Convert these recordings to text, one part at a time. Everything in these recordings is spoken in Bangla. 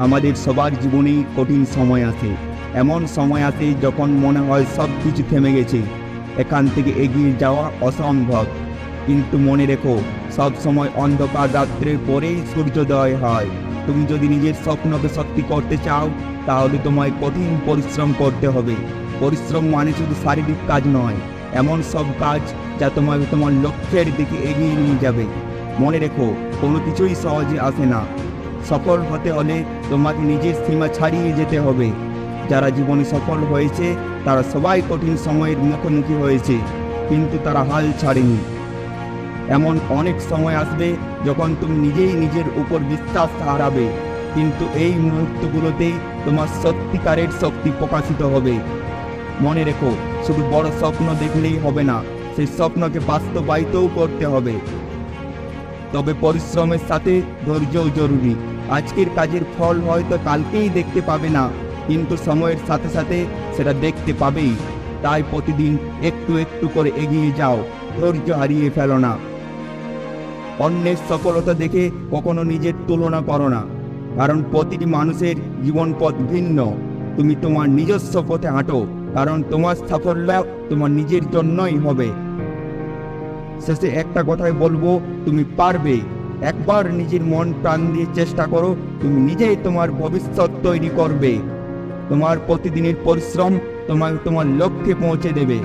আমাদের সবার জীবনেই কঠিন সময় আসে। এমন সময় আসে যখন মনে হয় সব কিছু থেমে গেছে, এখান থেকে এগিয়ে যাওয়া অসম্ভব। কিন্তু মনে রেখো, সব সময় অন্ধকার রাত্রের পরেই সূর্যোদয় হয়। তুমি যদি নিজের স্বপ্নকে সত্যি করতে চাও, তাহলে তোমায় কঠিন পরিশ্রম করতে হবে। পরিশ্রম মানে শুধু শারীরিক কাজ নয়, এমন সব কাজ যা তোমাকে তোমার লক্ষ্যের দিকে এগিয়ে নিয়ে যাবে। মনে রেখো, কোনো কিছুই সহজে আসে না। সফল হতে হলে তোমাকে নিজের সীমা ছাড়িয়ে যেতে হবে। যারা জীবনে সফল হয়েছে তারা সবাই কঠিন সময়ের মুখোমুখি হয়েছে, কিন্তু তারা হাল ছাড়েনি। এমন অনেক সময় আসবে যখন তুমি নিজেই নিজের উপর বিশ্বাস হারাবে, কিন্তু এই মুহূর্তগুলোতেই তোমার সত্যিকারের শক্তি প্রকাশিত হবে। মনে রেখো, শুধু বড় স্বপ্ন দেখলেই হবে না, সেই স্বপ্নকে বাস্তবায়িতও করতে হবে। তবে পরিশ্রমের সাথে ধৈর্যও জরুরি। আজকের কাজের ফল হয়তো কালকেই দেখতে পাবে না, কিন্তু সময়ের সাথে সাথে সেটা দেখতে পাবেই। তাই প্রতিদিন একটু একটু করে এগিয়ে যাও, ধৈর্য হারিয়ে ফেলো না। অন্যের সফলতা দেখে কখনো নিজের তুলনা করো না, কারণ প্রতিটি মানুষের জীবন পথ ভিন্ন। তুমি তোমার নিজস্ব পথে হাঁটো, কারণ তোমার সাফল্য তোমার নিজের জন্যই হবে। শেষে একটা কথাই বলবো, তুমি পারবে। একবার নিজের মন প্রাণ দিয়ে চেষ্টা করো, তুমি নিজেই তোমার ভবিষ্যৎ তৈরি করবে। তোমার প্রতিদিনের পরিশ্রম তোমাকে তোমার লক্ষ্যে পৌঁছে দেবে।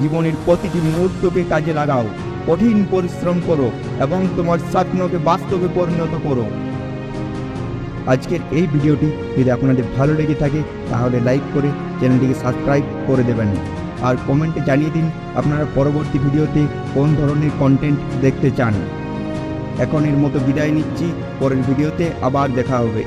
জীবনের প্রতিটি মুহূর্তকে কাজে লাগাও, কঠিন পরিশ্রম করো এবং তোমার স্বপ্নকে বাস্তবে পরিণত করো। আজকের এই ভিডিওটি যদি আপনাদের ভালো লেগে থাকে তাহলে লাইক করে চ্যানেলটিকে সাবস্ক্রাইব করে দেবেন, আর কমেন্টে জানিয়ে দিন আপনারা পরবর্তী ভিডিওতে কোন ধরনের কন্টেন্ট দেখতে চান। এখনের মতো বিদায় নিচ্ছি, পরের ভিডিওতে আবার দেখা হবে।